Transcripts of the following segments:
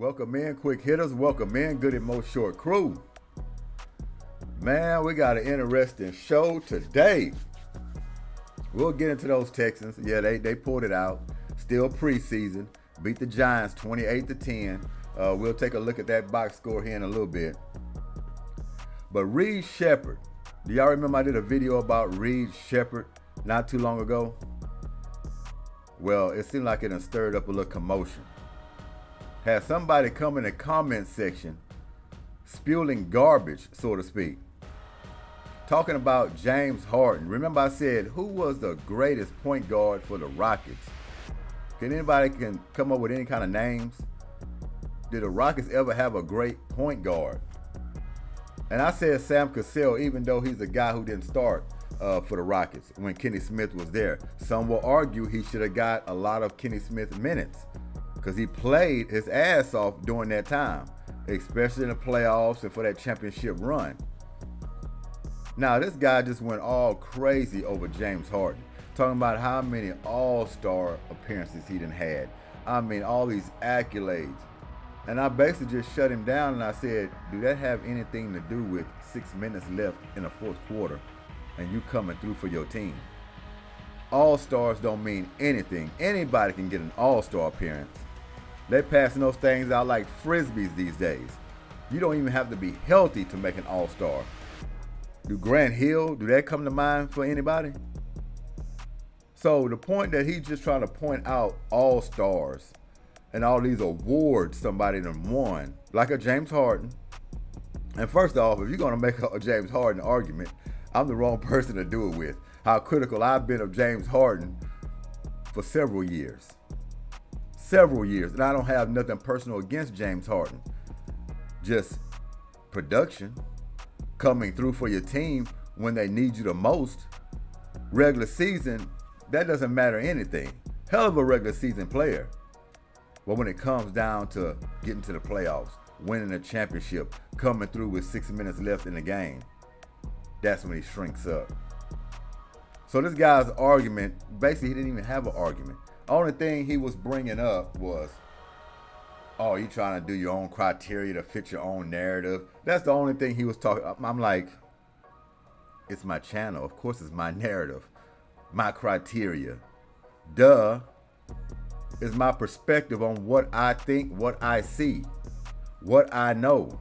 Welcome in, quick hitters. Welcome in, Goodymo short crew. Man, we got an interesting show today. We'll get into those Texans. Yeah, they pulled it out. Still preseason. Beat the Giants 28-10. We'll take a look at that box score here in a little bit. But Reed Sheppard. Do y'all remember I did a video about Reed Sheppard not too long ago? Well, it seemed like it done stirred up a little commotion. Had somebody come in the comment section spewing garbage, so to speak, talking about James Harden. Remember I said, who was the greatest point guard for the Rockets? Can anybody come up with any kind of names? Did the Rockets ever have a great point guard? And I said Sam Cassell, even though he's a guy who didn't start for the Rockets when Kenny Smith was there. Some will argue he should have got a lot of Kenny Smith minutes because he played his ass off during that time, especially in the playoffs and for that championship run. Now, this guy just went all crazy over James Harden, talking about how many all-star appearances he done had. I mean, all these accolades. And I basically just shut him down and I said, do that have anything to do with 6 minutes left in the fourth quarter and you coming through for your team? All-stars don't mean anything. Anybody can get an all-star appearance. They're passing those things out like Frisbees these days. You don't even have to be healthy to make an all-star. Do Grant Hill, do that come to mind for anybody? So the point that he's just trying to point out all-stars and all these awards somebody done won, like a James Harden. And first off, if you're going to make a James Harden argument, I'm the wrong person to do it with. How critical I've been of James Harden for several years. And I don't have nothing personal against James Harden. Just production, coming through for your team when they need you the most. Regular season, that doesn't matter anything. Hell of a regular season player. But when it comes down to getting to the playoffs, winning a championship, coming through with 6 minutes left in the game, that's when he shrinks up. So this guy's argument, basically he didn't even have an argument. Only thing he was bringing up was, oh, you trying to do your own criteria to fit your own narrative. That's the only thing he was talking. I'm like, it's my channel. Of course it's my narrative, my criteria. Duh. Is my perspective on what I think, what I see, what I know.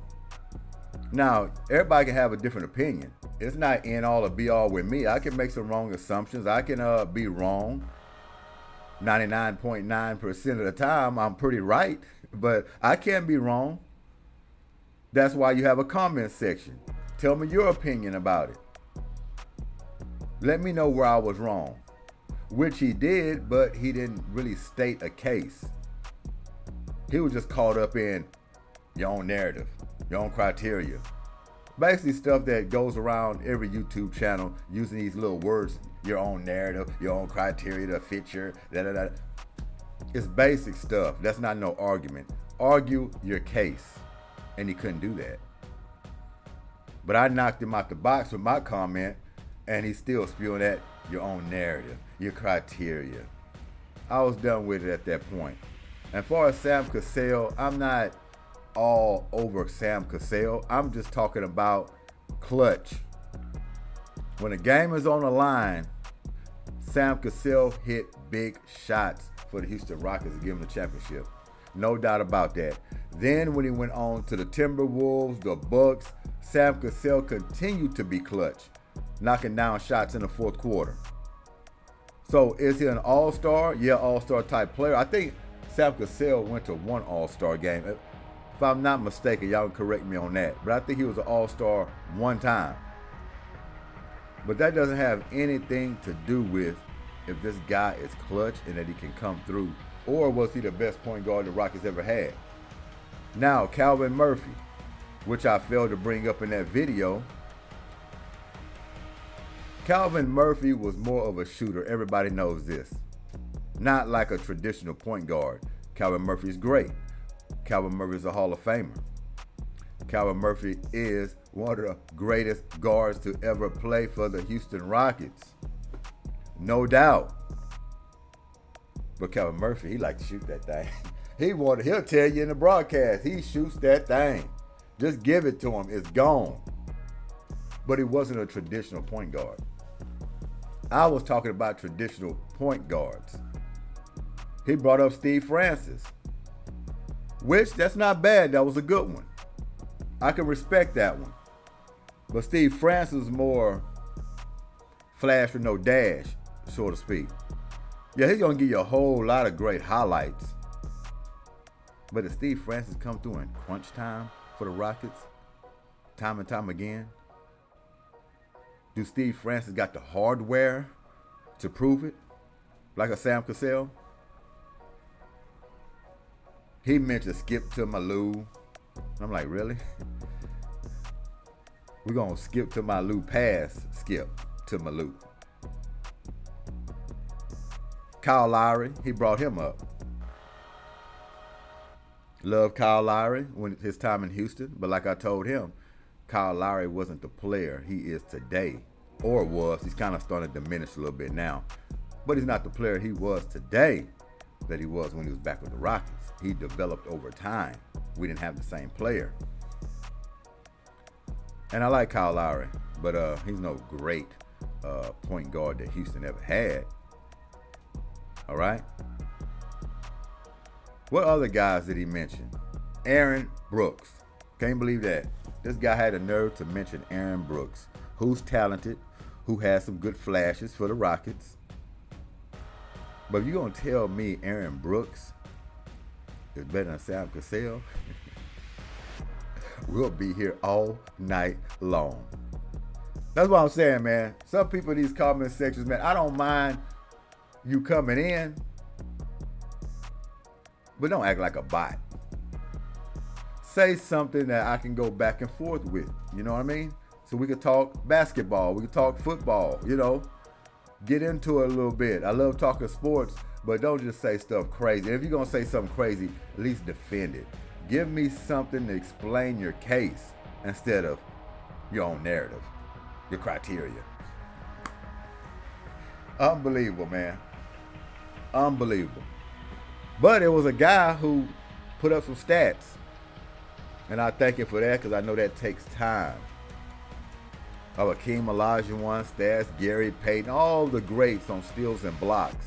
Now, everybody can have a different opinion. It's not end all or be all with me. I can make some wrong assumptions. I can be wrong. 99.9% of the time, I'm pretty right, but I can be wrong. That's why you have a comment section. Tell me your opinion about it. Let me know where I was wrong. Which he did, but he didn't really state a case. He was just caught up in your own narrative, your own criteria. Basically stuff that goes around every YouTube channel using these little words, your own narrative, your own criteria to fit your da-da-da. It's basic stuff. That's not no argument. Argue your case. And he couldn't do that. But I knocked him out the box with my comment, and he's still spewing that your own narrative, your criteria. I was done with it at that point. And as far as Sam Cassell, I'm not all over Sam Cassell. I'm just talking about clutch. When the game is on the line, Sam Cassell hit big shots for the Houston Rockets to give him the championship. No doubt about that. Then when he went on to the Timberwolves, the Bucks, Sam Cassell continued to be clutch, knocking down shots in the fourth quarter. So is he an all-star? Yeah, all-star type player. I think Sam Cassell went to one all-star game. If I'm not mistaken, y'all can correct me on that. But I think he was an all-star one time. But that doesn't have anything to do with if this guy is clutch and that he can come through. Or was he the best point guard the Rockets ever had? Now, Calvin Murphy, which I failed to bring up in that video. Calvin Murphy was more of a shooter. Everybody knows this. Not like a traditional point guard. Calvin Murphy is great. Calvin Murphy is a Hall of Famer. Calvin Murphy is one of the greatest guards to ever play for the Houston Rockets. No doubt. But Calvin Murphy, he liked to shoot that thing. He'll tell you in the broadcast, he shoots that thing. Just give it to him, it's gone. But he wasn't a traditional point guard. I was talking about traditional point guards. He brought up Steve Francis, which that's not bad. That was a good one. I can respect that one. But Steve Francis is more flash with no dash, so to speak. Yeah, he's going to give you a whole lot of great highlights. But if Steve Francis come through in crunch time for the Rockets, time and time again, do Steve Francis got the hardware to prove it? Like a Sam Cassell? He mentioned skip to Malou. I'm like, really? We're going to skip to Malou pass skip to Malou. Kyle Lowry, he brought him up. Love Kyle Lowry when his time in Houston, but like I told him, Kyle Lowry wasn't the player he is today, or was. He's kind of starting to diminish a little bit now, but he's not the player he was today that he was when he was back with the Rockets. He developed over time. We didn't have the same player. And I like Kyle Lowry, but he's no great point guard that Houston ever had. All right? What other guys did he mention? Aaron Brooks. Can't believe that. This guy had a nerve to mention Aaron Brooks, who's talented, who has some good flashes for the Rockets. But if you're going to tell me Aaron Brooks is better than Sam Cassell, we'll be here all night long. That's what I'm saying, man. Some people in these comment sections, man, I don't mind you coming in, but don't act like a bot. Say something that I can go back and forth with. You know what I mean? So we could talk basketball. We could talk football, you know. Get into it a little bit. I love talking sports, but don't just say stuff crazy. If you're going to say something crazy, at least defend it. Give me something to explain your case instead of your own narrative, your criteria. Unbelievable, man. Unbelievable. But it was a guy who put up some stats. And I thank him for that because I know that takes time. Hakeem Olajuwon stats, Gary Payton, all the greats on steals and blocks.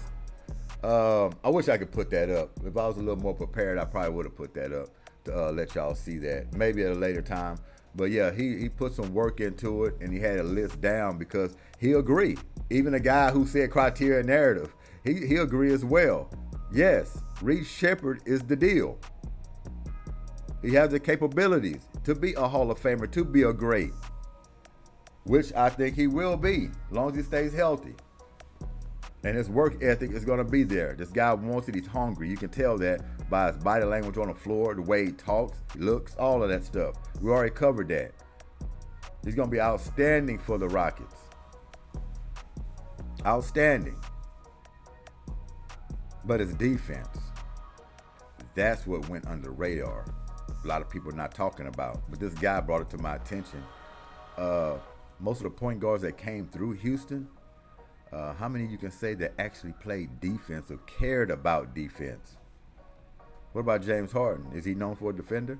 I wish I could put that up. If I was a little more prepared, I probably would have put that up to let y'all see that. Maybe at a later time. But yeah, he put some work into it, and he had a list down because he agreed. Even a guy who said criteria narrative, he agreed as well. Yes, Reed Sheppard is the deal. He has the capabilities to be a Hall of Famer, to be a great, which I think he will be, as long as he stays healthy. And his work ethic is going to be there. This guy wants it. He's hungry. You can tell that by his body language on the floor, the way he talks, looks, all of that stuff. We already covered that. He's going to be outstanding for the Rockets. Outstanding. But his defense, that's what went under the radar. A lot of people are not talking about. But this guy brought it to my attention. Most of the point guards that came through Houston, how many you can say that actually played defense or cared about defense? What about James Harden? Is he known for a defender?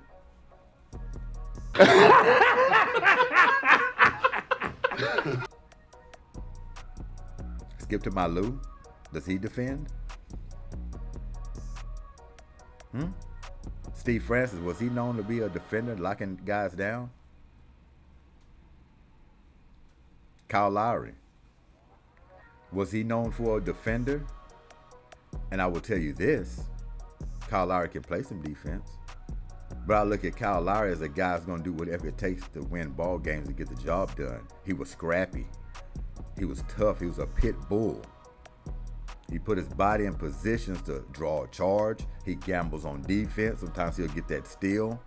Skip to Malou. Does he defend? Steve Francis, was he known to be a defender, locking guys down? Kyle Lowry, was he known for a defender? And I will tell you this, Kyle Lowry can play some defense. But I look at Kyle Lowry as a guy who's going to do whatever it takes to win ball games and get the job done. He was scrappy. He was tough. He was a pit bull. He put his body in positions to draw a charge. He gambles on defense. Sometimes he'll get that steal.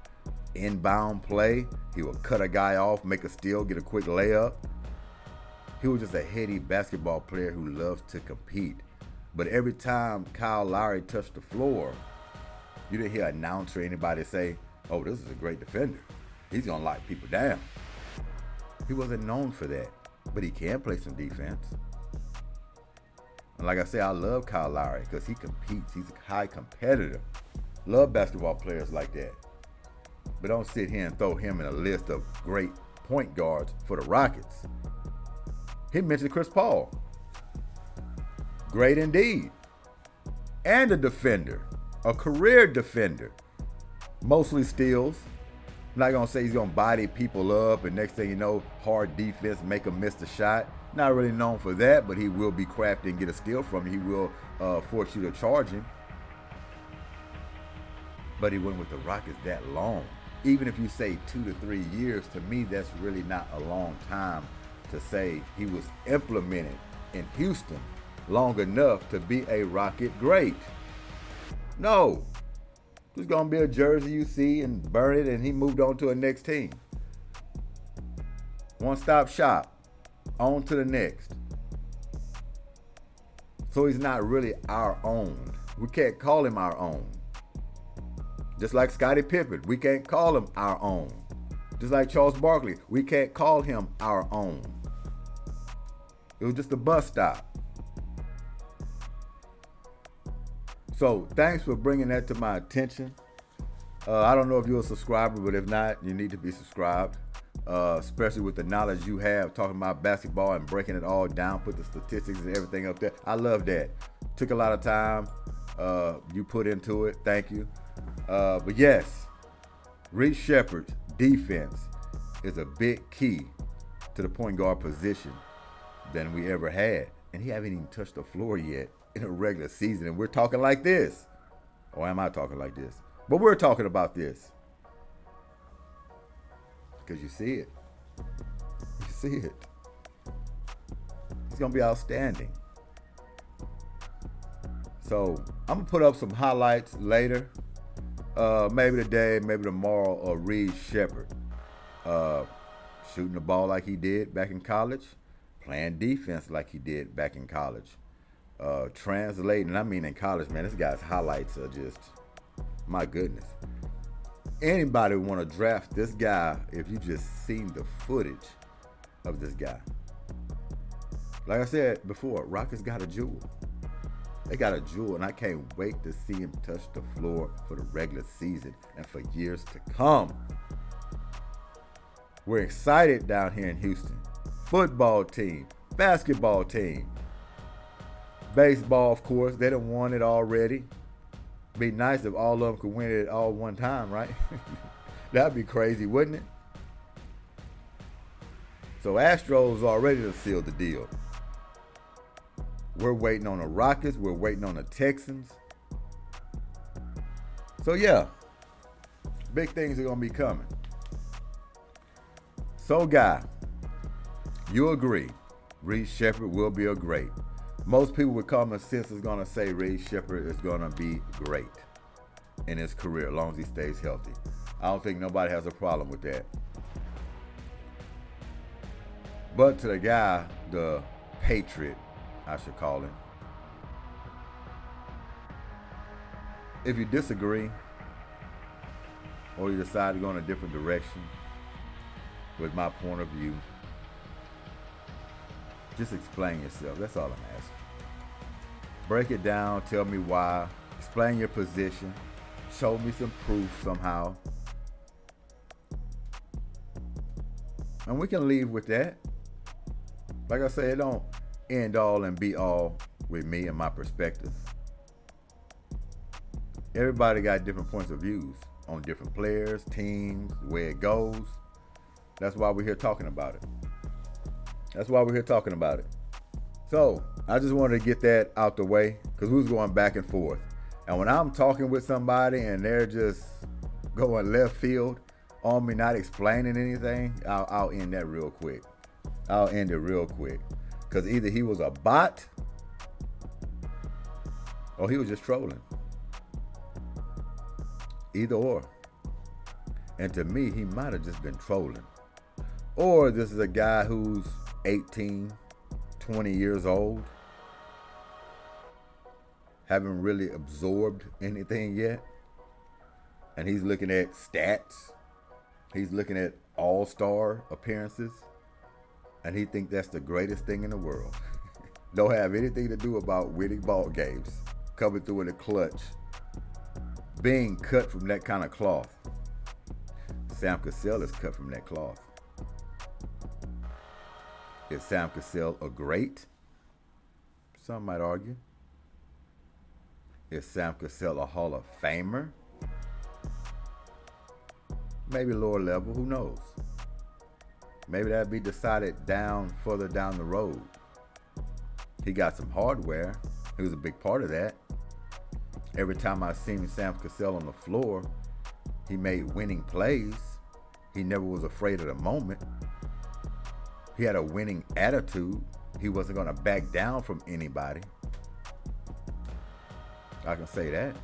Inbound play. He will cut a guy off, make a steal, get a quick layup. He was just a heady basketball player who loves to compete. But every time Kyle Lowry touched the floor, you didn't hear an announcer or anybody say, oh, this is a great defender. He's going to lock people down. He wasn't known for that, but he can play some defense. And like I said, I love Kyle Lowry because he competes. He's a high competitor. Love basketball players like that. But don't sit here and throw him in a list of great point guards for the Rockets. He mentioned Chris Paul. Great indeed. And a defender. A career defender. Mostly steals. I'm not going to say he's going to body people up and next thing you know, hard defense, make him miss the shot. Not really known for that, but he will be crafty and get a steal from you. He will force you to charge him. But he wasn't with the Rockets that long. Even if you say 2 to 3 years, to me, that's really not a long time to say he was implemented in Houston long enough to be a Rocket great. No. It's going to be a jersey you see and burn it, and he moved on to a next team. One-stop shop. On to the next. So he's not really our own. We can't call him our own. Just like Scottie Pippen, we can't call him our own. Just like Charles Barkley, we can't call him our own. It was just a bus stop. So thanks for bringing that to my attention. I don't know if you're a subscriber, but if not, you need to be subscribed. Especially with the knowledge you have talking about basketball and breaking it all down, put the statistics and everything up there. I love that. Took a lot of time you put into it. Thank you. But yes, Reece Sheppard's defense is a big key to the point guard position than we ever had. And he haven't even touched the floor yet in a regular season. And we're talking like this. Or am I talking like this? But we're talking about this. Because you see it. You see it. It's going to be outstanding. So I'm going to put up some highlights later. Maybe today, maybe tomorrow, of Reece Sheppard. Shooting the ball like he did back in college. Playing defense like he did back in college. Translating, I mean in college, man, this guy's highlights are just, my goodness. Anybody want to draft this guy if you just seen the footage of this guy. Like I said before, Rockets got a jewel. They got a jewel, and I can't wait to see him touch the floor for the regular season and for years to come. We're excited down here in Houston. Football team, basketball team, baseball, of course. They done won it already. Be nice if all of them could win it all one time, right? That'd be crazy, wouldn't it? So Astros are ready to seal the deal. We're waiting on the Rockets. We're waiting on the Texans. So yeah, big things are going to be coming. So Guy, you agree Reece Sheppard will be a great. Most people with common sense is going to say Reece Sheppard is going to be great in his career as long as he stays healthy. I don't think nobody has a problem with that. But to the guy, the Patriot, I should call him, if you disagree or you decide to go in a different direction with my point of view, just explain yourself. That's all I'm asking. Break it down. Tell me why. Explain your position. Show me some proof somehow. And we can leave with that. Like I said, it don't end all and be all with me and my perspective. Everybody got different points of views on different players, teams, the way it goes. That's why we're here talking about it. That's why we're here talking about it. So I just wanted to get that out the way because we was going back and forth. And when I'm talking with somebody and they're just going left field on me, not explaining anything, I'll end that real quick. I'll end it real quick. Because either he was a bot or he was just trolling. Either or. And to me, he might have just been trolling. Or this is a guy who's 18, 20 years old, haven't really absorbed anything yet. And he's looking at stats. He's looking at all-star appearances. And he thinks that's the greatest thing in the world. Don't have anything to do about winning ball games, coming through in the clutch. being cut from that kind of cloth. Sam Cassell is cut from that cloth. Is Sam Cassell a great? Some might argue. Is Sam Cassell a Hall of Famer? Maybe lower level, who knows? Maybe that'll be decided further down the road. He got some hardware. He was a big part of that. Every time I seen Sam Cassell on the floor, he made winning plays. He never was afraid of the moment. He had a winning attitude. He wasn't going to back down from anybody. I can say that.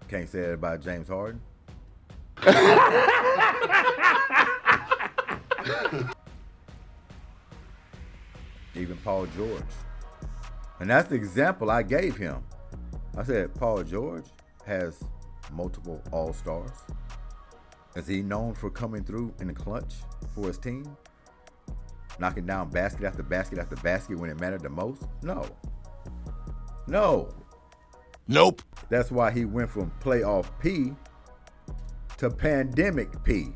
Can't say that about James Harden. Even Paul George. And that's the example I gave him. I said, Paul George has multiple All-Stars. Is he known for coming through in the clutch for his team? Knocking down basket after basket after basket when it mattered the most? No. Nope. That's why he went from playoff P to pandemic P.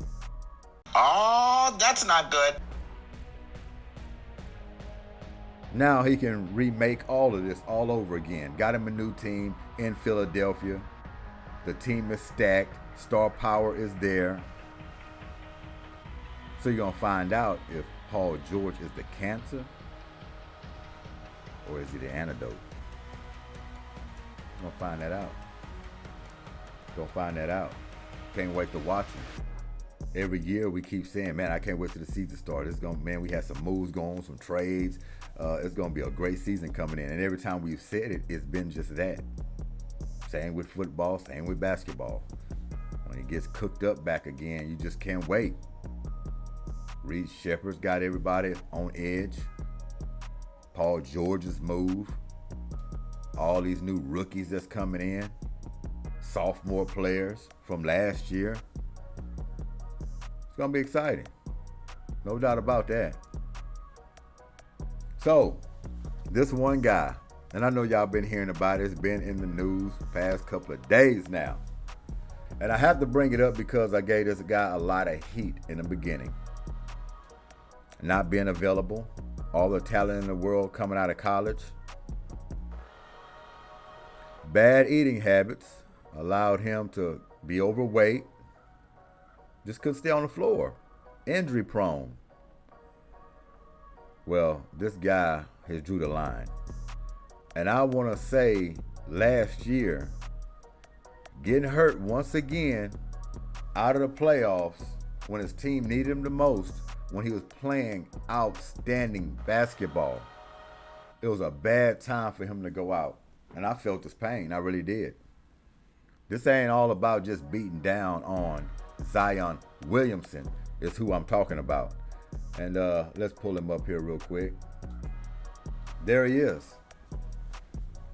Oh, that's not good. Now he can remake all of this all over again. Got him a new team in Philadelphia. The team is stacked. Star power is there. So you're going to find out if Paul George is the cancer or is he the antidote. You're going to find that out. Can't wait to watch him. Every year we keep saying, man, I can't wait till the season starts. We had some moves going, some trades. It's going to be a great season coming in. And every time we've said it, it's been just that. Same with football, same with basketball. When it gets cooked up back again, you just can't wait. Reed Sheppard's got everybody on edge. Paul George's move. All these new rookies that's coming in. Sophomore players from last year. It's going to be exciting. No doubt about that. So, this one guy, and I know y'all been hearing about it. It's been in the news the past couple of days now. And I have to bring it up because I gave this guy a lot of heat in the beginning. Not being available. All the talent in the world coming out of college. Bad eating habits allowed him to be overweight. Just couldn't stay on the floor. Injury prone. Well, this guy has drew the line. And I want to say last year, getting hurt once again out of the playoffs when his team needed him the most, when he was playing outstanding basketball. It was a bad time for him to go out. And I felt his pain. I really did. This ain't all about just beating down on Zion Williamson is who I'm talking about. And let's pull him up here real quick. There he is.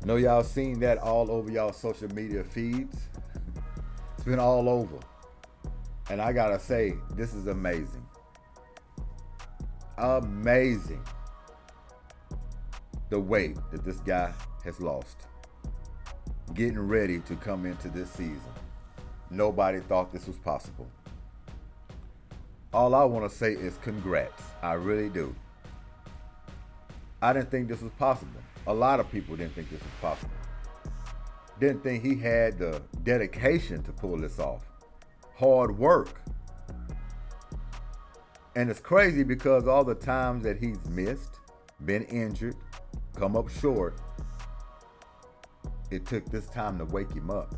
Know y'all seen that all over y'all social media feeds? It's been all over. And I gotta say, this is amazing. Amazing. The weight that this guy has lost. Getting ready to come into this season. Nobody thought this was possible. All I want to say is congrats. I really do. I didn't think this was possible. A lot of people didn't think this was possible. Didn't think he had the dedication to pull this off. Hard work. And it's crazy because all the times that he's missed, been injured, come up short, it took this time to wake him up.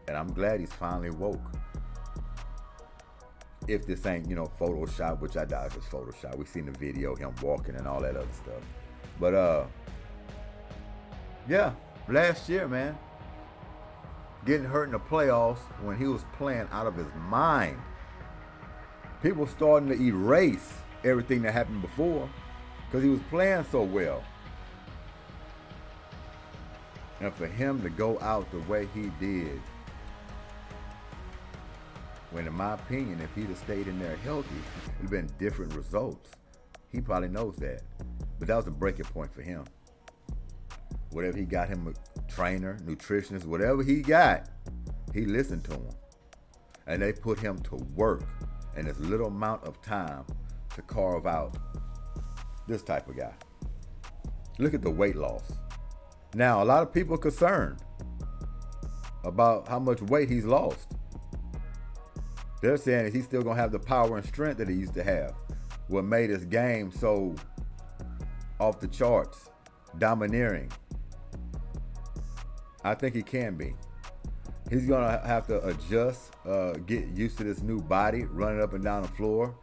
And I'm glad he's finally woke. If this ain't, Photoshop, which I doubt it's Photoshop. We've seen the video, him walking and all that other stuff. But, yeah, last year, man, getting hurt in the playoffs when he was playing out of his mind. People starting to erase everything that happened before because he was playing so well. And for him to go out the way he did, when in my opinion, if he'd have stayed in there healthy, it would have been different results. He probably knows that. But that was a breaking point for him. Whatever he got him a trainer, nutritionist, whatever he got, he listened to him. And they put him to work in this little amount of time to carve out this type of guy. Look at the weight loss. Now, a lot of people are concerned about how much weight he's lost. They're saying he's still going to have the power and strength that he used to have. What made his game so off the charts, domineering. I think he can be. He's going to have to adjust, get used to this new body, running up and down the floor,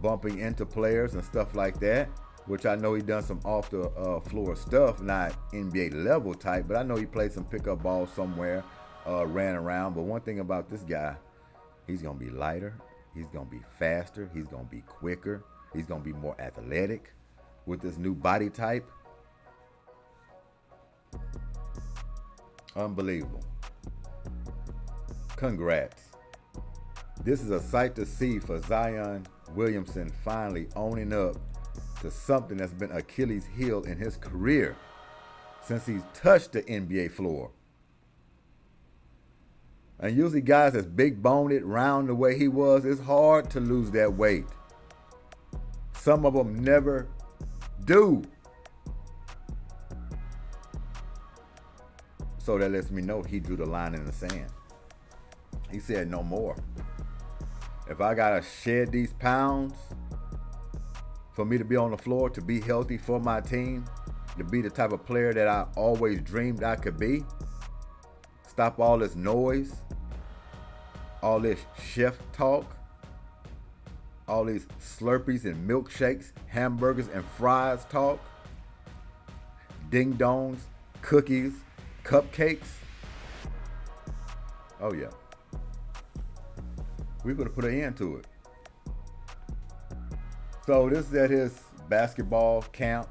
bumping into players and stuff like that, which I know he done some off the floor stuff, not NBA level type, but I know he played some pickup ball somewhere, ran around. But one thing about this guy, he's going to be lighter. He's going to be faster. He's going to be quicker. He's going to be more athletic with this new body type. Unbelievable. Congrats. This is a sight to see for Zion Williamson finally owning up to something that's been Achilles' heel in his career since he's touched the NBA floor. And usually guys that's big boned, round the way he was, it's hard to lose that weight. Some of them never do. So that lets me know he drew the line in the sand. He said no more. If I gotta shed these pounds for me to be on the floor, to be healthy for my team, to be the type of player that I always dreamed I could be, stop all this noise, all this chef talk, all these Slurpees and milkshakes, hamburgers and fries talk, ding-dongs, cookies, cupcakes. Oh yeah. We're going to put an end to it. So this is at his basketball camp.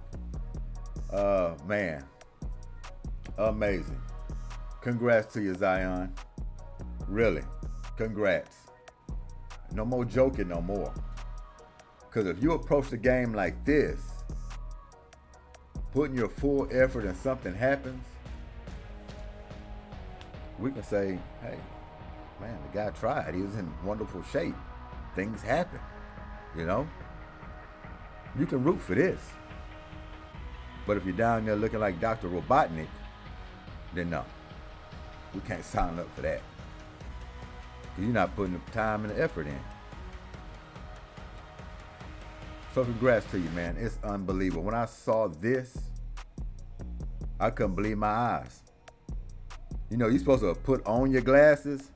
Man, amazing. Congrats to you, Zion. Really, congrats. No more joking no more. Because if you approach the game like this, putting your full effort and something happens, we can say, hey, man, the guy tried. He was in wonderful shape. Things happen, you know? You can root for this. But if you're down there looking like Dr. Robotnik, then no. We can't sign up for that. Because you're not putting the time and the effort in. So congrats to you, man. It's unbelievable. When I saw this, I couldn't believe my eyes. You know, you're supposed to put on your glasses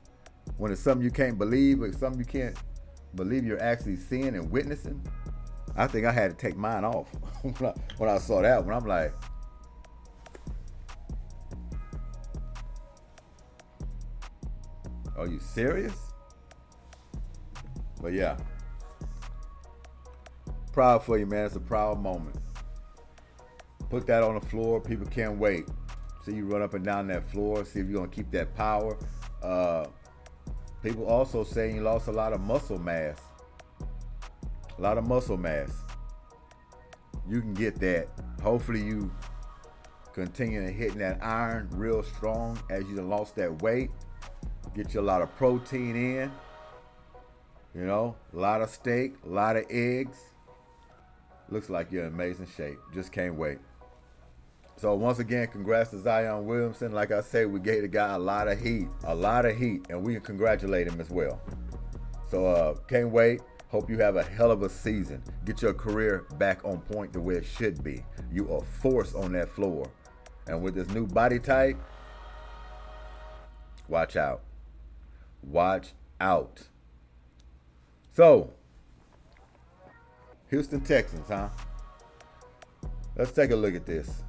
when it's something you can't believe, or something you can't believe you're actually seeing and witnessing. I think I had to take mine off when I saw that one. I'm like, are you serious? But yeah, proud for you, man. It's a proud moment. Put that on the floor. People can't wait. See you run up and down that floor. See if you're going to keep that power. People also saying you lost a lot of muscle mass. A lot of muscle mass. You can get that. Hopefully you continue to hitting that iron real strong as you done lost that weight. Get you a lot of protein in. You know, a lot of steak, a lot of eggs. Looks like you're in amazing shape. Just can't wait. So once again, congrats to Zion Williamson. Like I said, we gave the guy a lot of heat, and we can congratulate him as well. So can't wait. Hope you have a hell of a season. Get your career back on point the way it should be. You are force on that floor. And with this new body type, watch out. Watch out. So, Houston Texans, huh? Let's take a look at this.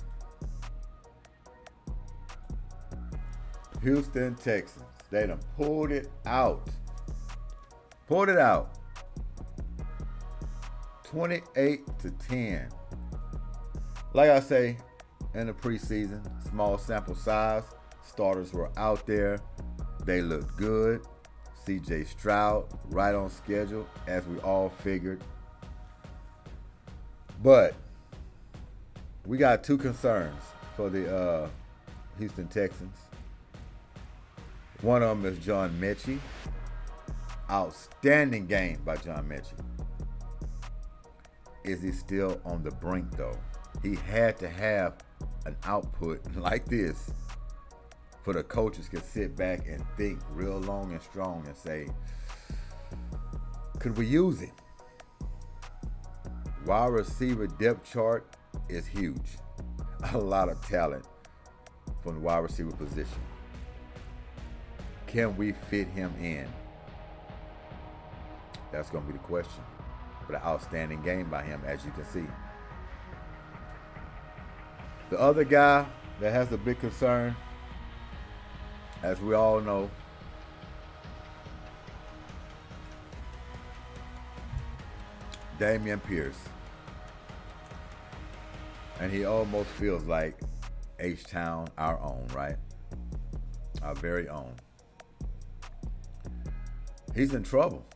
Houston Texans. They done pulled it out. Pulled it out. 28-10. Like I say, in the preseason, small sample size. Starters were out there. They looked good. C.J. Stroud, right on schedule, as we all figured. But we got two concerns for the Houston Texans. One of them is John Mechie. Outstanding game by John Mechie. Is he still on the brink, though? He had to have an output like this for the coaches could sit back and think real long and strong and say, could we use him? Wide receiver depth chart is huge. A lot of talent from the wide receiver position. Can we fit him in? That's going to be the question. But an outstanding game by him, as you can see. The other guy that has a big concern, as we all know, Dameon Pierce. And he almost feels like H-Town, our own, right? Our very own. He's in trouble.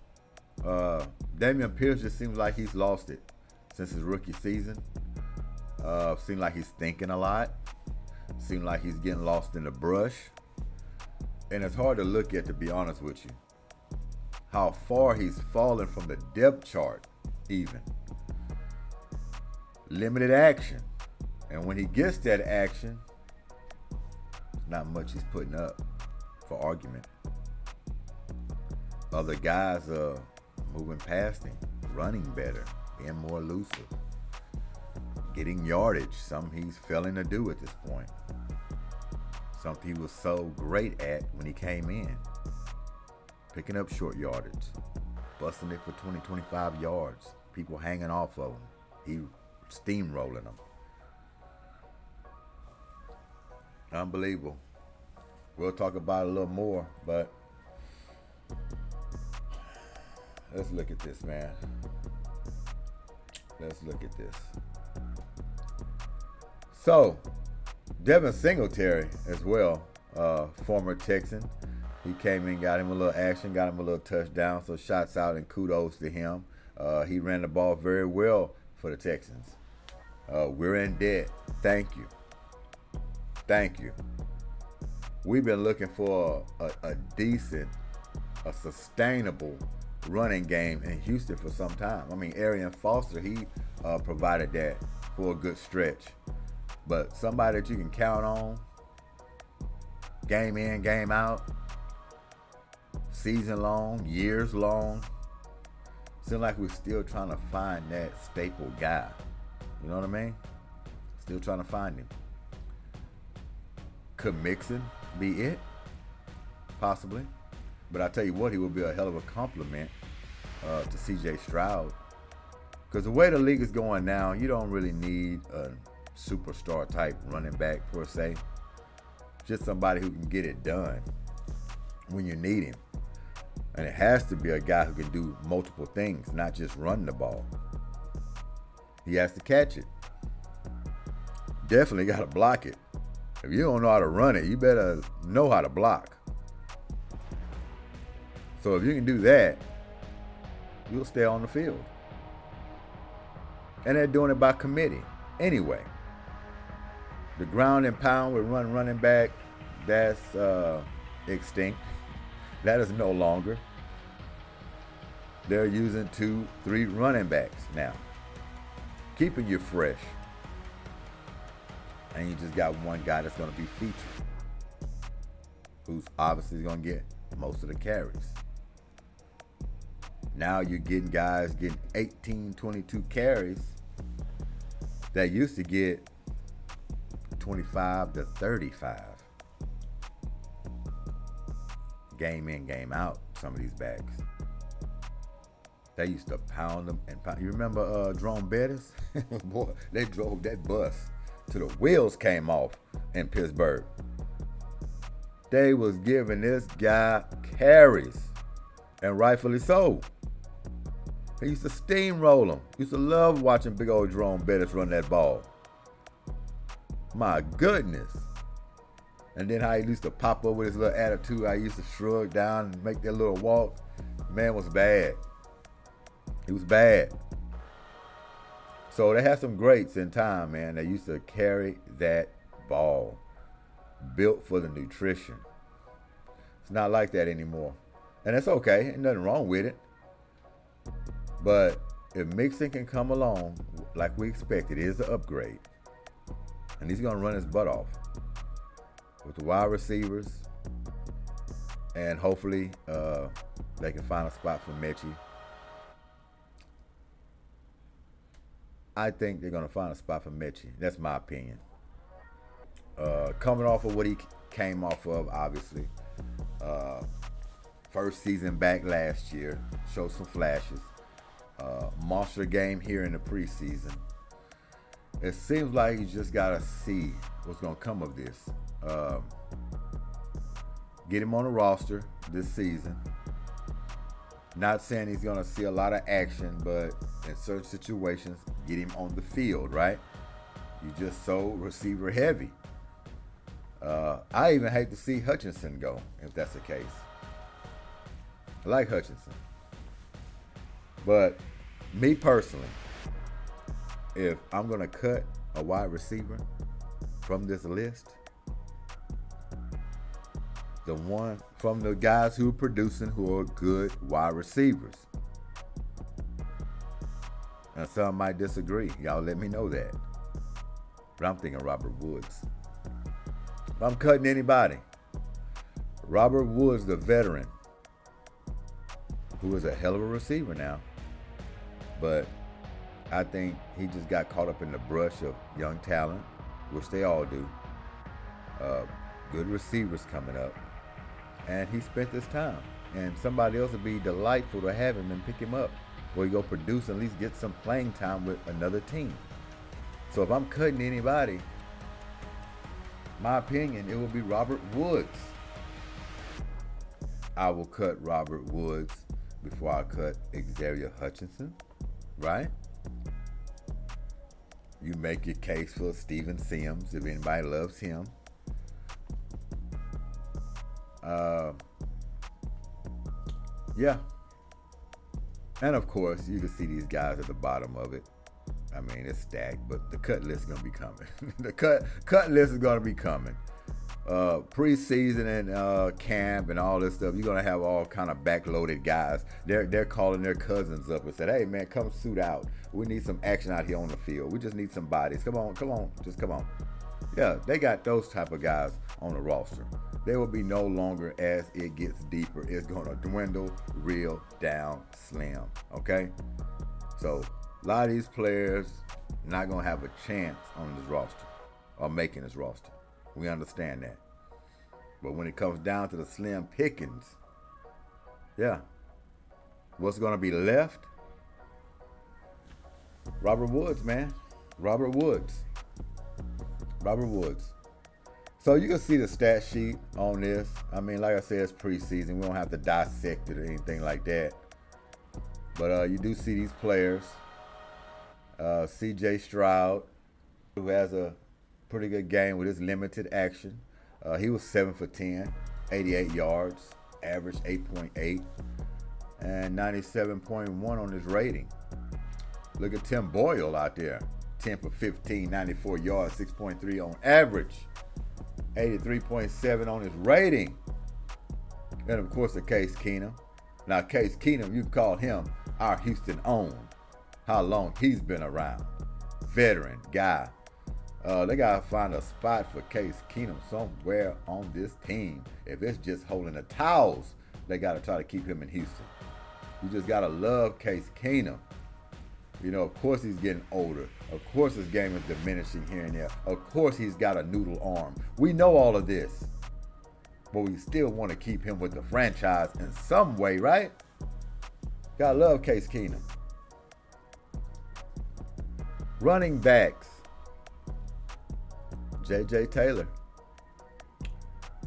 Dameon Pierce just seems like he's lost it since his rookie season. Seems like he's thinking a lot. Seems like he's getting lost in the brush. And it's hard to look at, to be honest with you, how far he's fallen from the depth chart even. Limited action. And when he gets that action, not much he's putting up for argument. Other guys are moving past him, running better, being more elusive, getting yardage, something he's failing to do at this point. Something he was so great at when he came in. Picking up short yardage, busting it for 20, 25 yards, people hanging off of him. He steamrolling them. Unbelievable. We'll talk about it a little more, but let's look at this, man. Let's look at this. So, Devin Singletary as well, former Texan. He came in, got him a little action, got him a little touchdown. So shots out and kudos to him. He ran the ball very well for the Texans. We're in debt. Thank you. Thank you. We've been looking for a decent, a sustainable running game in Houston for some time. I mean, Arian Foster, he provided that for a good stretch. But somebody that you can count on, game in, game out, season long, years long. Seems like we're still trying to find that staple guy. You know what I mean? Still trying to find him. Could Mixon be it? Possibly. But I tell you what, he would be a hell of a compliment to C.J. Stroud. Because the way the league is going now, you don't really need a superstar type running back per se. Just somebody who can get it done when you need him. And it has to be a guy who can do multiple things, not just run the ball. He has to catch it. Definitely got to block it. If you don't know how to run it, you better know how to block. So if you can do that, you'll stay on the field. And they're doing it by committee. Anyway, the ground and pound with running back, that's extinct. That is no longer. They're using 2-3 running backs now. Keeping you fresh. And you just got one guy that's going to be featured. Who's obviously going to get most of the carries. Now you're getting guys getting 18, 22 carries that used to get 25 to 35. Game in, game out, some of these backs. They used to pound them and pound. You remember Jerome Bettis? Boy, they drove that bus till the wheels came off in Pittsburgh. They was giving this guy carries, and rightfully so. He used to steamroll him. Used to love watching big old Jerome Bettis run that ball. My goodness. And then how he used to pop up with his little attitude. I used to shrug down and make that little walk. Man was bad. He was bad. So they had some greats in time, man. They used to carry that ball, built for the nutrition. It's not like that anymore. And it's okay. Ain't nothing wrong with it. But if Mixon can come along like we expected, it is an upgrade. And he's going to run his butt off with the wide receivers. And hopefully they can find a spot for Mechie. I think they're going to find a spot for Mechie. That's my opinion. Coming off of what he came off of, obviously. First season back last year. Showed some flashes. Monster game here in the preseason. It seems like you just got to see what's going to come of this. Get him on the roster this season. Not saying he's going to see a lot of action, but in certain situations, get him on the field, right? You just so receiver heavy. I even hate to see Hutchinson go, if that's the case. I like Hutchinson. But me personally, if I'm going to cut a wide receiver from this list, the one from the guys who are producing who are good wide receivers. And some might disagree. Y'all let me know that. But I'm thinking Robert Woods. If I'm cutting anybody, Robert Woods, the veteran, who is a hell of a receiver now. But I think he just got caught up in the brush of young talent, which they all do. Good receivers coming up. And he spent this time. And somebody else would be delightful to have him and pick him up. Where he go produce and at least get some playing time with another team. So if I'm cutting anybody, my opinion, it will be Robert Woods. I will cut Robert Woods before I cut Xavier Hutchinson, right? You make your case for Steven Sims if anybody loves him. Yeah. And of course, you can see these guys at the bottom of it. I mean, it's stacked, but the cut list is going to be coming. The cut list is going to be coming. Preseason and camp and all this stuff, you're going to have all kind of backloaded guys. They're calling their cousins up and said, hey, man, come suit out. We need some action out here on the field. We just need some bodies. Come on. Just come on. Yeah, they got those type of guys on the roster. They will be no longer as it gets deeper. It's going to dwindle real down slim, okay? So a lot of these players not going to have a chance on this roster or making this roster. We understand that. But when it comes down to the slim pickings, yeah, what's going to be left? Robert Woods, man. Robert Woods. So you can see the stat sheet on this. I mean, like I said, it's preseason. We don't have to dissect it or anything like that. But you do see these players. C.J. Stroud, who has a pretty good game with his limited action. He was 7 for 10, 88 yards, average 8.8, and 97.1 on his rating. Look at Tim Boyle out there. 10 for 15, 94 yards, 6.3 on average, 83.7 on his rating. And of course, the Case Keenum. Now, Case Keenum, you call him our Houston own. How long he's been around. Veteran guy. They got to find a spot for Case Keenum somewhere on this team. If it's just holding the towels, they got to try to keep him in Houston. You just got to love Case Keenum. You know, of course he's getting older. Of course his game is diminishing here and there. Of course he's got a noodle arm. We know all of this. But we still want to keep him with the franchise in some way, right? Gotta love Case Keenum. Running backs. J.J. Taylor.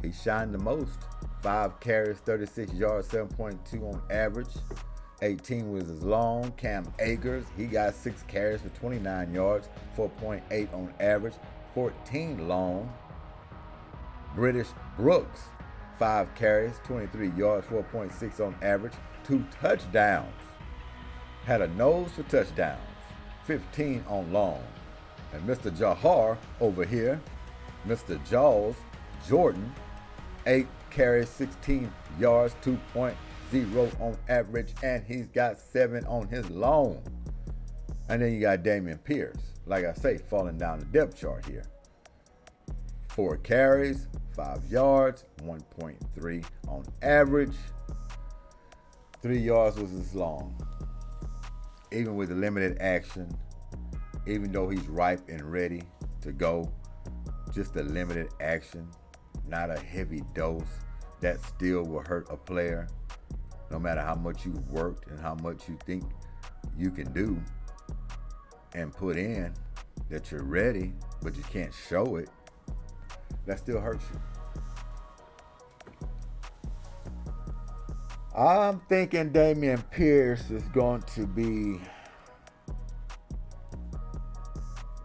He shined the most. 5 carries, 36 yards, 7.2 on average. 18 was his long. Cam Akers, he got 6 carries for 29 yards, 4.8 on average, 14 long. British Brooks, 5 carries, 23 yards, 4.6 on average, 2 touchdowns. Had a nose for touchdowns, 15 on long. And Mr. Jahar over here, Mr. Jaws, Jordan, 8 carries, 16 yards, 2.0 on average, and he's got 7 on his loan. And then you got Dameon Pierce, like I say, falling down the depth chart here. 4 carries, 5 yards, 1.3 on average. 3 yards was his long. Even with the limited action, even though he's ripe and ready to go, just a limited action, not a heavy dose, that still will hurt a player. No matter how much you've worked and how much you think you can do and put in, that you're ready, but you can't show it, that still hurts you. I'm thinking Dameon Pierce is going to be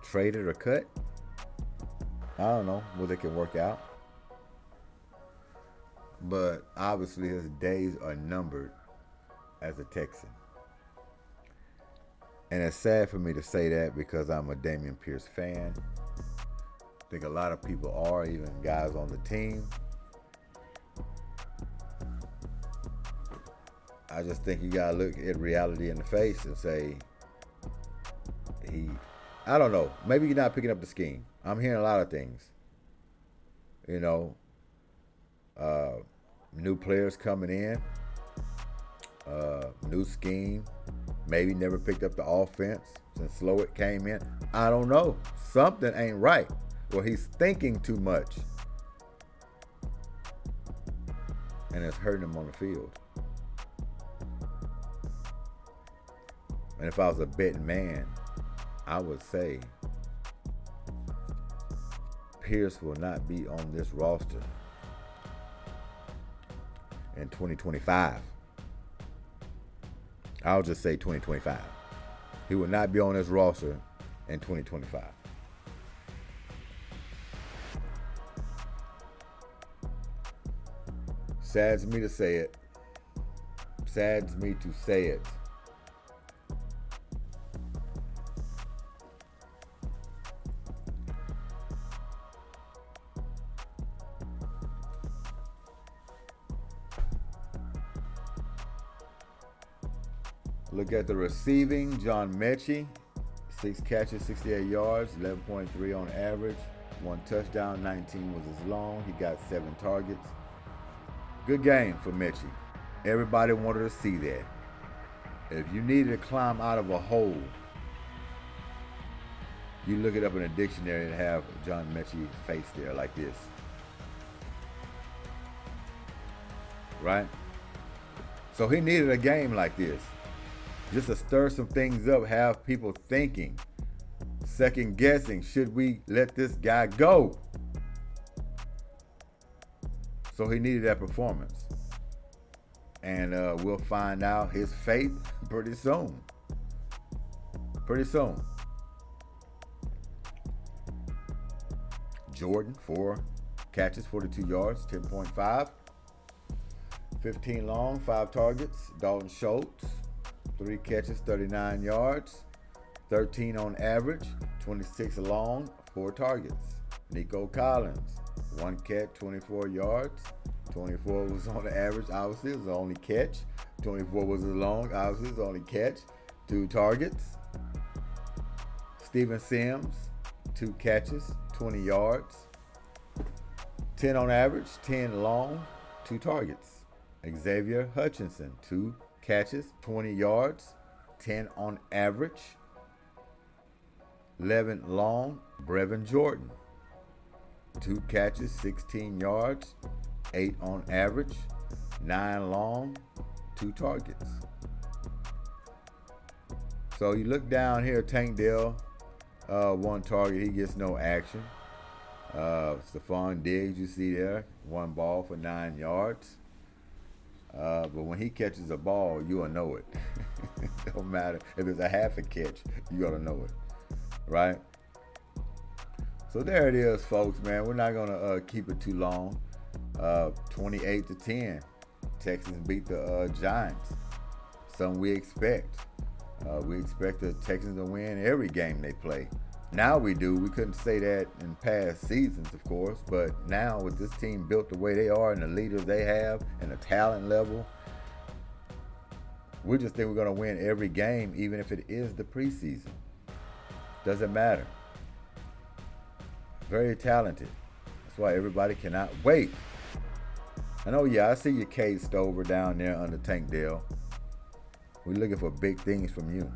traded or cut. I don't know whether it can work out. But obviously his days are numbered as a Texan. And it's sad for me to say that because I'm a Dameon Pierce fan. I think a lot of people are, even guys on the team. I just think you gotta look at reality in the face and say, I don't know, maybe you're not picking up the scheme. I'm hearing a lot of things. You know, new players coming in, new scheme, maybe never picked up the offense since Slowick came in. I don't know. Something ain't right. Well, he's thinking too much. And it's hurting him on the field. And if I was a betting man, I would say Pierce will not be on this roster in 2025. I'll just say 2025. He will not be on this roster in 2025. Saddens me to say it. Saddens me to say it. Look at the receiving. John Mechie, 6 catches, 68 yards, 11.3 on average, 1 touchdown, 19 was his long. He got 7 targets. Good game for Mechie. Everybody wanted to see that. If you needed to climb out of a hole, you look it up in a dictionary and have John Mechie's face there like this. Right? So he needed a game like this. Just to stir some things up, have people thinking, second guessing, should we let this guy go? So he needed that performance. And we'll find out his fate pretty soon. Pretty soon. Jordan, 4 catches, 42 yards, 10.5. 15 long, 5 targets. Dalton Schultz, 3 catches, 39 yards, 13 on average, 26 long, 4 targets. Nico Collins, 1 catch, 24 yards, 24 was on the average, obviously it was the only catch. 24 was his long, obviously it was the only catch, 2 targets. Steven Sims, 2 catches, 20 yards, 10 on average, 10 long, 2 targets. Xavier Hutchinson, 2 catches, 20 yards, 10 on average, 11 long. Brevin Jordan, 2 catches, 16 yards, 8 on average, 9 long, 2 targets. So you look down here, Tank Dell, 1 target, he gets no action. Stephon Diggs, you see there, 1 ball for 9 yards. But when he catches a ball, you'll know it. Don't matter if it's a half a catch, you gotta know it, right? So there it is, folks, man. We're not gonna keep it too long. 28-10, Texans beat the Giants. Something we expect. We expect the Texans to win every game they play. Now we do. We couldn't say that in past seasons, of course, but now with this team built the way they are and the leaders they have and the talent level, we just think we're going to win every game, even if it is the preseason. Doesn't matter. Very talented. That's why everybody cannot wait. And oh yeah, I see you, Cade Stover, down there under Tank Dell. We're looking for big things from you.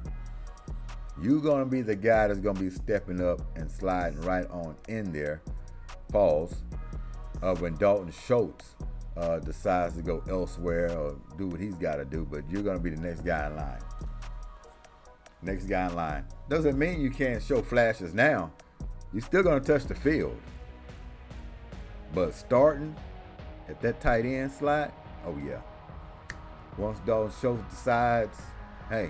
You're going to be the guy that's going to be stepping up and sliding right on in there, pause, when Dalton Schultz decides to go elsewhere or do what he's got to do. But you're going to be the next guy in line. Next guy in line. Doesn't mean you can't show flashes now. You're still going to touch the field. But starting at that tight end slot, oh yeah. Once Dalton Schultz decides, hey,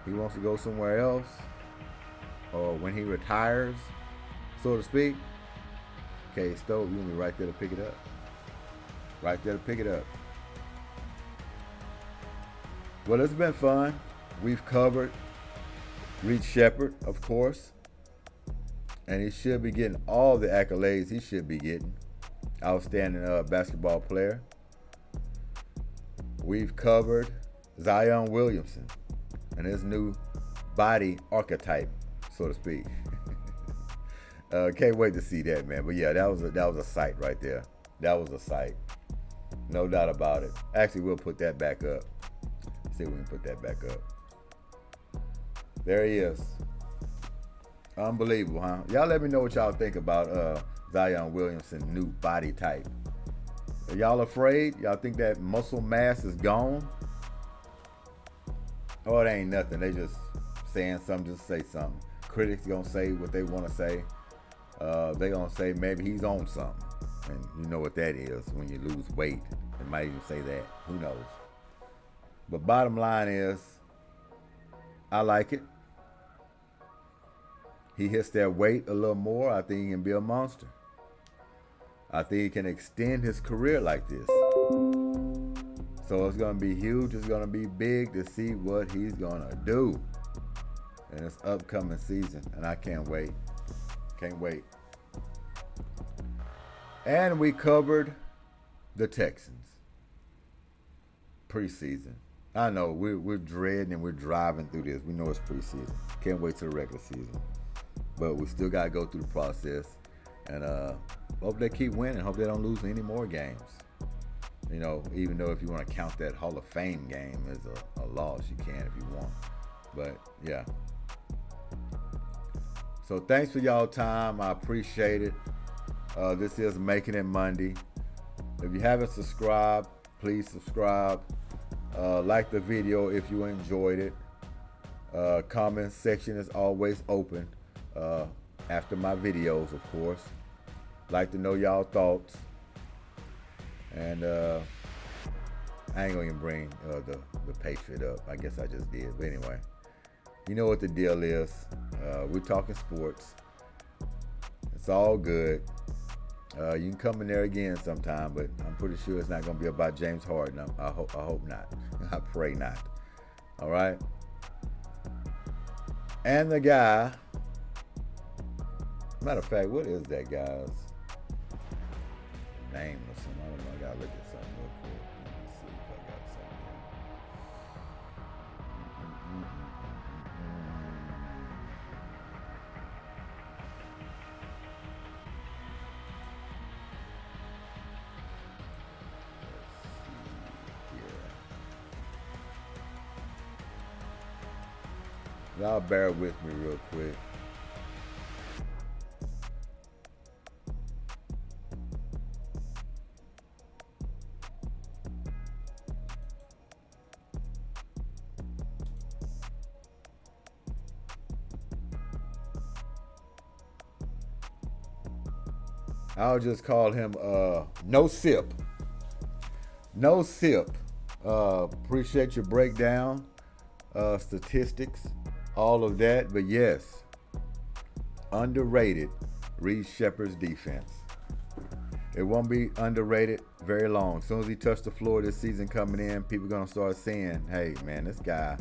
he wants to go somewhere else, or when he retires, so to speak, okay, Stowe, you'll be right there to pick it up. Right there to pick it up. Well, it's been fun. We've covered Reed Sheppard, of course, and he should be getting all the accolades he should be getting. Outstanding basketball player. We've covered Zion Williamson and his new body archetype, so to speak. Can't wait to see that, man. But yeah, that was a sight right there. That was a sight. No doubt about it. Actually, we'll put that back up. See if we can put that back up. There he is. Unbelievable, huh? Y'all let me know what y'all think about Zion Williamson's new body type. Are y'all afraid? Y'all think that muscle mass is gone? Oh, it ain't nothing. They just saying something, just say something. Critics gonna say what they want to say. They gonna say maybe he's on something. And you know what that is when you lose weight. They might even say that. Who knows? But bottom line is, I like it. He hits that weight a little more, I think he can be a monster. I think he can extend his career like this. So it's going to be huge. It's going to be big to see what he's going to do in this upcoming season. And I can't wait. Can't wait. And we covered the Texans. Preseason. I know we're dreading and we're driving through this. We know it's preseason. Can't wait till the regular season. But we still got to go through the process. And hope they keep winning. Hope they don't lose any more games. You know, even though if you want to count that Hall of Fame game as a loss, you can if you want. But, yeah. So, thanks for y'all time. I appreciate it. This is Making It Monday. If you haven't subscribed, please subscribe. Like the video if you enjoyed it. Comment section is always open after my videos, of course. Like to know y'all thoughts. And I ain't gonna even bring the Patriot up. I guess I just did. But anyway, you know what the deal is. We're talking sports. It's all good. You can come in there again sometime, but I'm pretty sure it's not gonna be about James Harden. I hope not. I pray not. All right. And the guy. Matter of fact, what is that guy's name or something? I don't know. I gotta look at something real quick. Let me see if I got something. Y'all bear with me real quick. I'll just call him No Sip. No Sip. Appreciate your breakdown, statistics, all of that. But yes, underrated Reed Sheppard's defense. It won't be underrated very long. As soon as he touched the floor this season coming in, people are going to start saying, hey, man, this guy,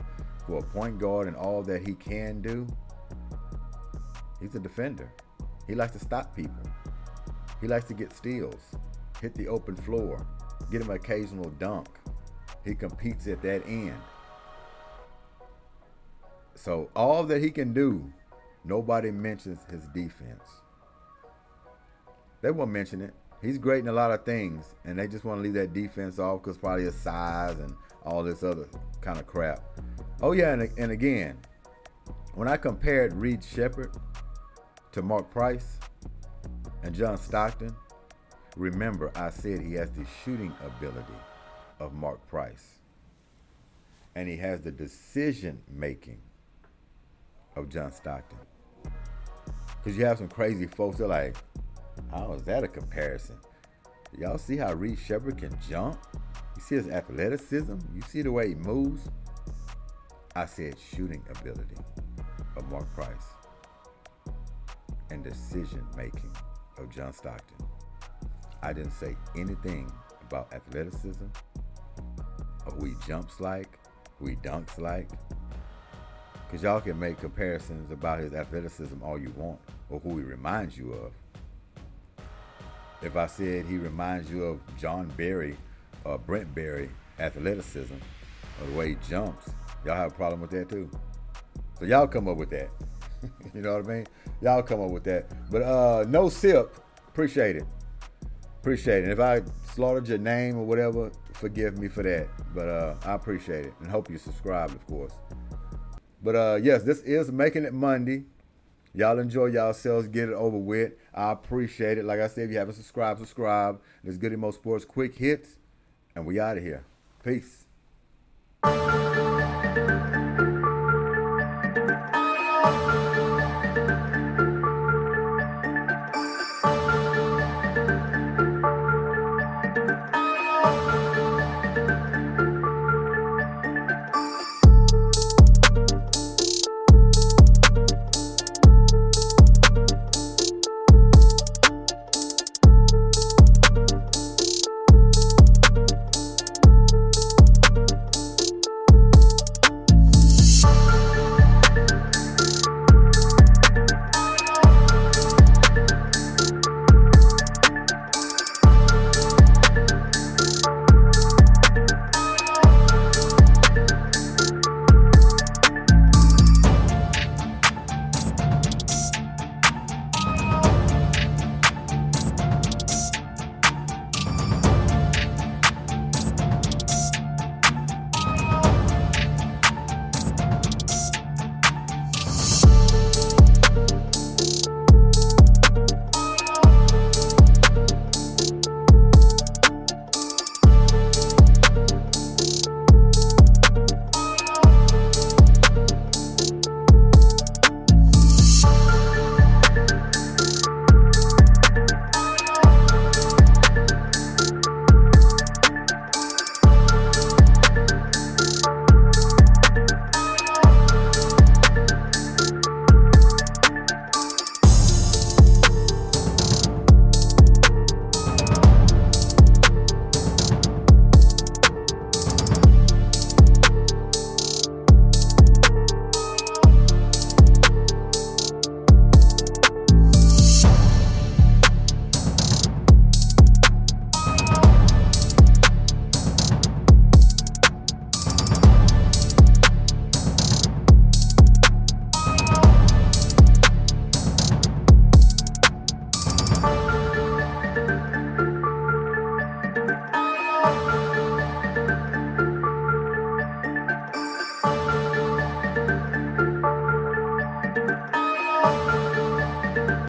for a point guard and all that he can do, He's a defender. He likes to stop people. He likes to get steals, hit the open floor, get him an occasional dunk. He competes at that end. So all that he can do, nobody mentions his defense. They won't mention it. He's great in a lot of things, and they just want to leave that defense off because probably his size and all this other kind of crap. Oh, yeah, and again, when I compared Reed Sheppard to Mark Price and John Stockton, remember I said he has the shooting ability of Mark Price, and he has the decision-making of John Stockton. Because you have some crazy folks that are like, how is that a comparison? Y'all see how Reed Sheppard can jump? You see his athleticism? You see the way he moves? I said shooting ability of Mark Price and decision making of John Stockton. I didn't say anything about athleticism or who he jumps like, who he dunks like. Because y'all can make comparisons about his athleticism all you want or who he reminds you of. If I said he reminds you of John Berry or Brent Berry athleticism or the way he jumps, y'all have a problem with that too. So y'all come up with that. You know what I mean? Y'all come up with that. But no sip, appreciate it. Appreciate it. If I slaughtered your name or whatever, forgive me for that. But I appreciate it and hope you subscribe, of course. But yes, this is Making It Monday. Y'all enjoy yourselves. Get it over with. I appreciate it. Like I said, if you haven't subscribed, subscribe. This Goodymo Sports Quick Hits. And we out of here. Peace.